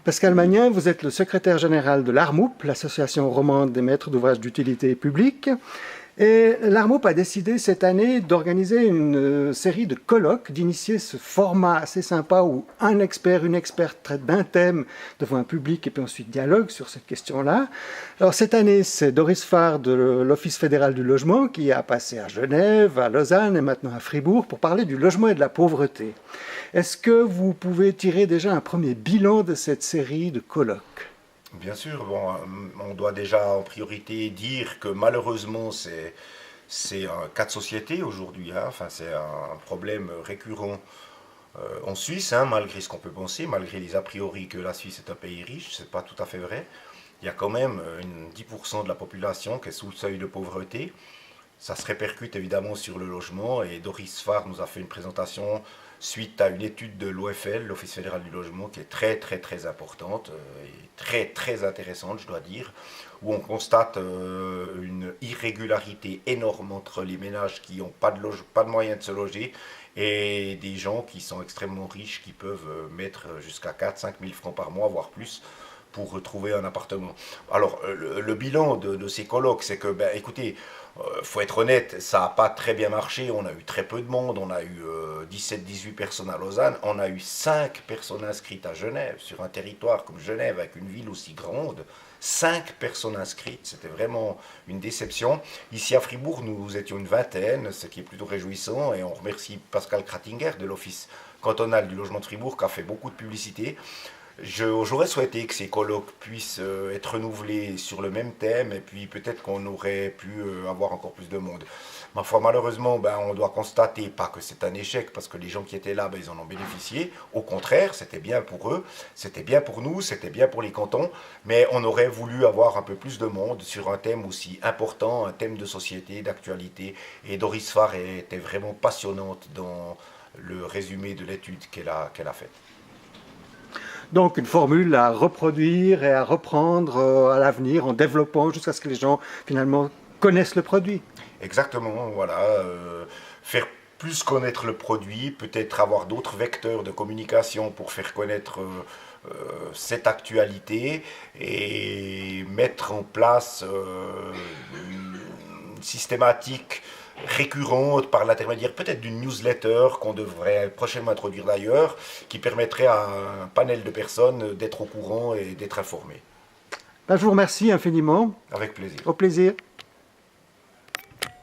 Pascal Magnin, vous êtes le secrétaire général de l'ARMOUP, l'Association romande des maîtres d'ouvrage d'utilité publique. Et l'ARMOUP a décidé cette année d'organiser une série de colloques, d'initier ce format assez sympa où un expert, une experte traite d'un thème devant un public et puis ensuite dialogue sur cette question-là. Alors cette année, c'est Doris Farr de l'Office fédéral du logement qui a passé à Genève, à Lausanne et maintenant à Fribourg pour parler du logement et de la pauvreté. Est-ce que vous pouvez tirer déjà un premier bilan de cette série de colloques ? Bien sûr, bon, on doit déjà en priorité dire que malheureusement c'est un cas de société aujourd'hui, hein. Enfin, c'est un problème récurrent en Suisse, hein, malgré ce qu'on peut penser, malgré les a priori que la Suisse est un pays riche, c'est pas tout à fait vrai. Il y a quand même 10% de la population qui est sous le seuil de pauvreté. Ça se répercute évidemment sur le logement et Doris Farr nous a fait une présentation suite à une étude de l'OFL, l'Office fédéral du logement, qui est très très très importante et très très intéressante, je dois dire, où on constate une irrégularité énorme entre les ménages qui n'ont pas de moyens de se loger et des gens qui sont extrêmement riches, qui peuvent mettre jusqu'à 4-5 000 francs par mois, voire plus, pour retrouver un appartement. Alors, le bilan de ces colloques, c'est que, ben, écoutez, faut être honnête, ça n'a pas très bien marché. On a eu très peu de monde. On a eu 17-18 personnes à Lausanne. On a eu 5 personnes inscrites à Genève, sur un territoire comme Genève, avec une ville aussi grande. 5 personnes inscrites, c'était vraiment une déception. Ici à Fribourg, nous étions une vingtaine, ce qui est plutôt réjouissant. Et on remercie Pascal Kratinger de l'Office cantonal du logement de Fribourg, qui a fait beaucoup de publicité. J'aurais souhaité que ces colloques puissent être renouvelés sur le même thème et puis peut-être qu'on aurait pu avoir encore plus de monde. Ma foi, malheureusement, ben, on doit constater, pas que c'est un échec parce que les gens qui étaient là, ben, ils en ont bénéficié. Au contraire, c'était bien pour eux, c'était bien pour nous, c'était bien pour les cantons, mais on aurait voulu avoir un peu plus de monde sur un thème aussi important, un thème de société, d'actualité. Et Doris Farr était vraiment passionnante dans le résumé de l'étude qu'elle a faite. Donc une formule à reproduire et à reprendre à l'avenir en développant jusqu'à ce que les gens finalement connaissent le produit. Exactement, voilà. Faire plus connaître le produit, peut-être avoir d'autres vecteurs de communication pour faire connaître cette actualité et mettre en place une systématique récurrente par l'intermédiaire peut-être d'une newsletter qu'on devrait prochainement introduire d'ailleurs, qui permettrait à un panel de personnes d'être au courant et d'être informées. Ben, je vous remercie infiniment. Avec plaisir. Au plaisir.